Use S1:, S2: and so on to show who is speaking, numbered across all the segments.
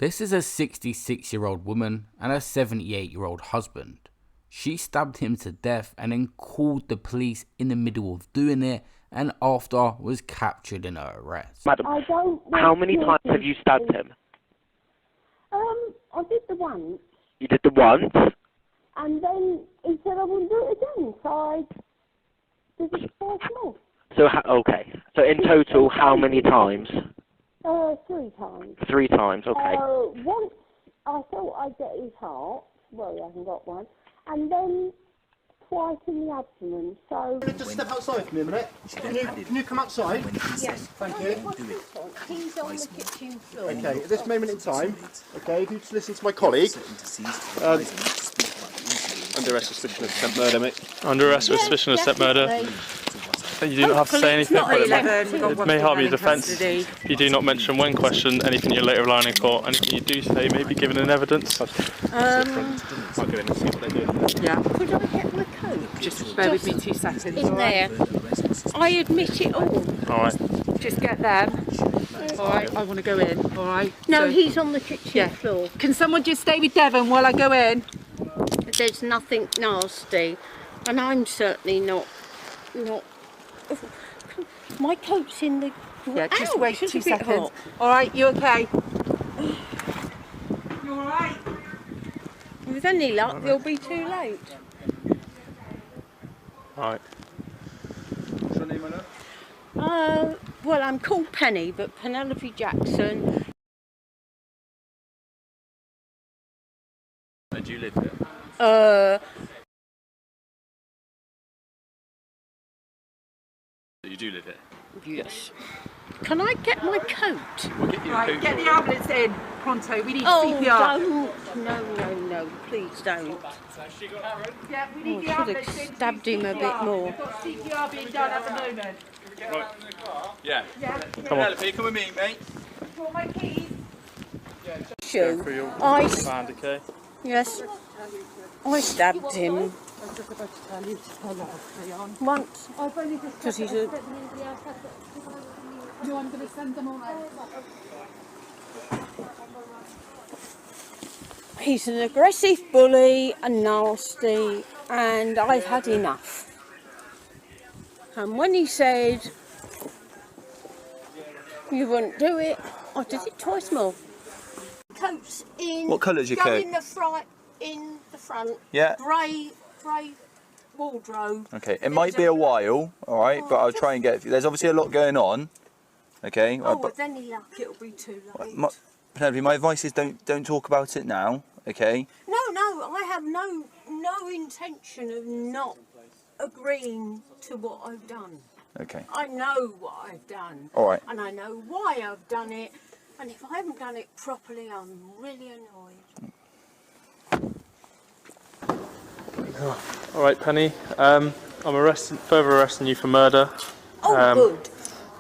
S1: This is a 66-year-old woman and a 78-year-old husband. She stabbed him to death and then called the police in the middle of doing it, and after was captured in her arrest.
S2: Madam, how many times have you stabbed him?
S3: I did the once.
S2: You did the once?
S3: And then he said I wouldn't do it again, so I did it twice more.
S2: So, okay. So in total, how many times?
S3: 3 times.
S2: 3 times, okay.
S3: Once I thought I'd get his heart, well, he hasn't got one, and then twice in the abdomen, so...
S4: Just step outside for me a minute. Can you come outside?
S3: Yes.
S4: Thank you.
S3: He's on the kitchen floor.
S4: Okay, at this moment in time, okay, if you just listen to my colleague, under arrest for suspicion of attempt murder, mate.
S5: Under arrest for suspicion of attempt murder. You do not have to say anything, but it may harm your defence if you do not mention when questioned anything you later rely on in court. Anything you do say may be given in evidence.
S6: Yeah. Could I get my coat?
S7: Just bear with me 2 seconds.
S6: In there. I admit it all.
S5: Alright.
S7: Just get them. Alright, I want to go in. Alright.
S6: No,
S7: so,
S6: he's on the kitchen floor.
S7: Can someone just stay with Devon while I go in?
S6: There's nothing nasty, and I'm certainly not. My coat's in the...
S7: Yeah, just wait 2
S6: it's a bit
S7: seconds.
S6: hot.
S7: Alright, you okay? You alright?
S6: With any luck, you'll be too late.
S5: Alright.
S4: What's your name, my love?
S6: Well, I'm called Penny, but Penelope Jackson.
S8: And do you live here? You do live here?
S6: Yes. Can I get my coat?
S8: We'll get you a
S7: Right,
S8: coat.
S7: get the ambulance in. Pronto, we need
S6: Oh,
S7: CPR.
S6: don't. No, please don't.
S7: Yeah, we need
S6: I
S7: the
S6: should
S7: ambulance
S6: have
S7: in.
S6: stabbed him a bit more.
S7: We've got CPR being done at the moment.
S8: Right. Yeah.
S7: Yeah.
S8: Penelope, come with me, mate.
S7: For my keys.
S6: Shoe.
S5: For your
S6: I
S5: band, okay?
S6: Yes. I stabbed him once because he's a...
S7: No, I'm going to send them all out.
S6: He's an aggressive bully and nasty, and I've had enough. And when he said you wouldn't do it, I did it twice more. Coats in.
S8: What colour's your coat?
S6: In the front.
S8: Yeah.
S6: Grey wardrobe.
S8: Okay, it might be a while, alright, but I'll try and get... There's obviously a lot going on, okay?
S6: Oh,
S8: but
S6: with any luck, it'll be too late.
S8: Penelope, my advice is don't talk about it now, okay?
S6: No, I have no intention of not agreeing to what I've done.
S8: Okay.
S6: I know what I've done.
S8: Alright.
S6: And I know why I've done it. And if I haven't done it properly, I'm really annoyed.
S5: Alright, Penny. I'm further arresting you for murder.
S6: Oh, good.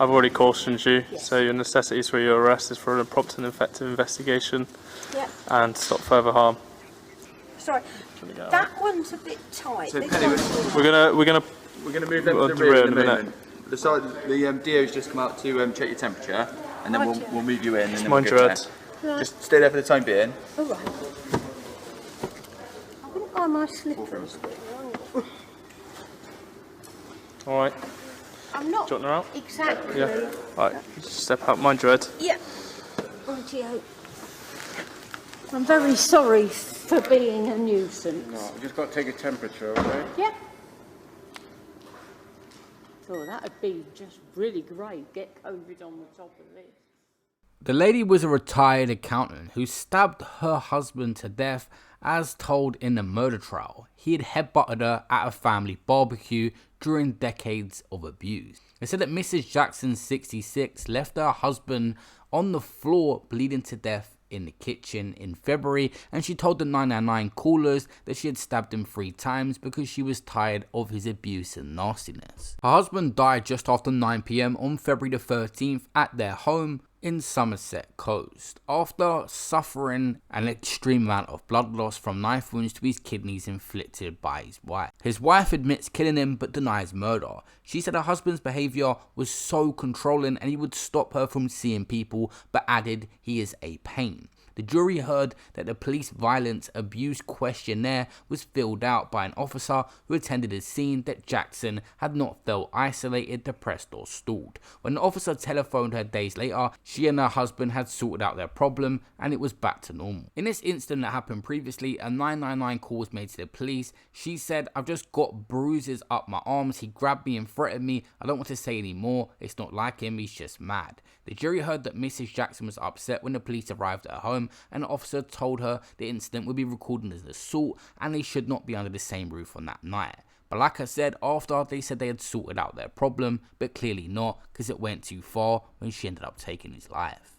S5: I've already cautioned you, so your necessities for your arrest is for a prompt and effective investigation and stop further harm.
S6: Sorry, that one's a bit tight.
S8: So,
S6: This
S8: Penny,
S6: one's-
S5: We're gonna
S8: we're going to move them
S5: We'll
S8: to
S5: do
S8: the rear
S5: it
S8: in
S5: in
S8: a
S5: a minute.
S8: moment. The DO's just come out to check your temperature, and then we'll move you in. And then
S5: mind
S8: we'll
S5: your
S8: go
S5: head.
S8: from there. Just stay there for the time being.
S6: All right. I wouldn't buy my slippers.
S5: Alright.
S6: I'm not
S5: Do you want her out?
S6: exactly.
S5: Yeah. Alright, step out, mind your head.
S6: Yeah. Rightio. I'm very sorry for being a nuisance.
S4: No, I've just got to take a temperature, okay?
S6: Yeah. Oh, that'd be just really great. Get COVID on the top of this.
S1: The lady was a retired accountant who stabbed her husband to death as told in the murder trial. He had headbutted her at a family barbecue during decades of abuse. They said that Mrs. Jackson, 66, left her husband on the floor bleeding to death in the kitchen in February, and she told the 999 callers that she had stabbed him 3 times because she was tired of his abuse and nastiness. Her husband died just after 9 PM on February the 13th at their home in Somerset Coast after suffering an extreme amount of blood loss from knife wounds to his kidneys inflicted by his wife. His wife admits killing him but denies murder. She said her husband's behaviour was so controlling and he would stop her from seeing people, but added he is a pain. The jury heard that the police violence abuse questionnaire was filled out by an officer who attended the scene that Jackson had not felt isolated, depressed or stalled. When the officer telephoned her days later, she and her husband had sorted out their problem and it was back to normal. In this incident that happened previously, a 999 call was made to the police. She said, "I've just got bruises up my arms. He grabbed me and threatened me. I don't want to say any more. It's not like him. He's just mad." The jury heard that Mrs. Jackson was upset when the police arrived at her home, and the officer told her the incident would be recorded as an assault and they should not be under the same roof on that night. But like I said, after they said they had sorted out their problem, but clearly not, because it went too far when she ended up taking his life.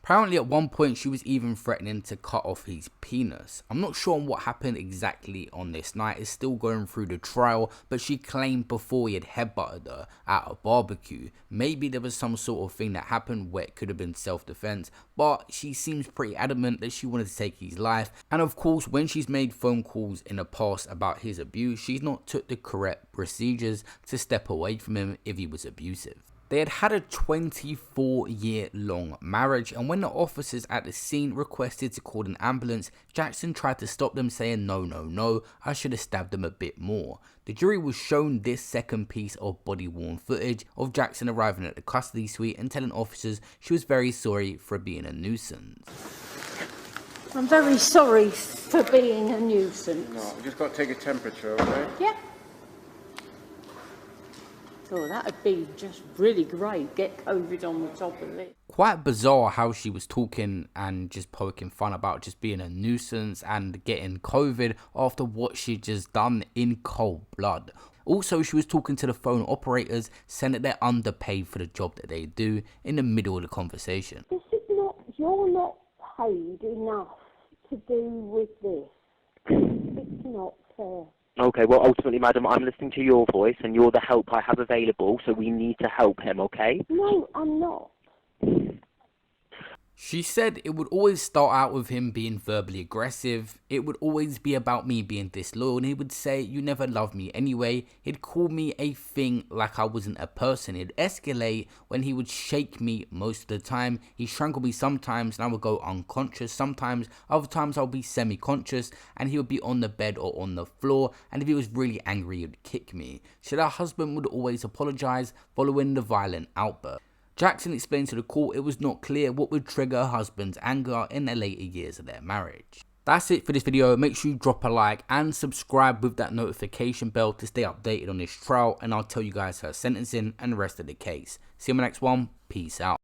S1: Apparently at one point she was even threatening to cut off his penis. I'm not sure on what happened exactly on this night, it's still going through the trial, but she claimed before he had headbutted her at a barbecue. Maybe there was some sort of thing that happened where it could have been self-defense, but she seems pretty adamant that she wanted to take his life. And of course, when she's made phone calls in the past about his abuse, she's not took the correct procedures to step away from him if he was abusive. They had had a 24-year-long marriage, and when the officers at the scene requested to call an ambulance, Jackson tried to stop them, saying, no, I should have stabbed them a bit more. The jury was shown this second piece of body-worn footage of Jackson arriving at the custody suite and telling officers she was very sorry for being a nuisance.
S6: I'm very sorry for being a nuisance.
S4: No, we just got to take a temperature, okay?
S6: Yeah. Oh, that'd be just really great. Get COVID on the top of it.
S1: Quite bizarre how she was talking and just poking fun about just being a nuisance and getting COVID after what she'd just done in cold blood. Also, she was talking to the phone operators, saying that they're underpaid for the job that they do in the middle of the conversation.
S3: This is not, you're not paid enough to do with this. It's not fair.
S2: Okay, well, ultimately, madam, I'm listening to your voice, and you're the help I have available, so we need to help him, okay?
S3: No, I'm not.
S1: She said it would always start out with him being verbally aggressive. It would always be about me being disloyal, and he would say, "You never loved me anyway." He'd call me a thing like I wasn't a person. It'd escalate when he would shake me most of the time. He strangled me sometimes and I would go unconscious sometimes. Other times I'll be semi-conscious and he would be on the bed or on the floor, and if he was really angry, he would kick me. So her husband would always apologize following the violent outburst. Jackson explained to the court it was not clear what would trigger her husband's anger in the later years of their marriage. That's it for this video. Make sure you drop a like and subscribe with that notification bell to stay updated on this trial, and I'll tell you guys her sentencing and the rest of the case. See you in the next one. Peace out.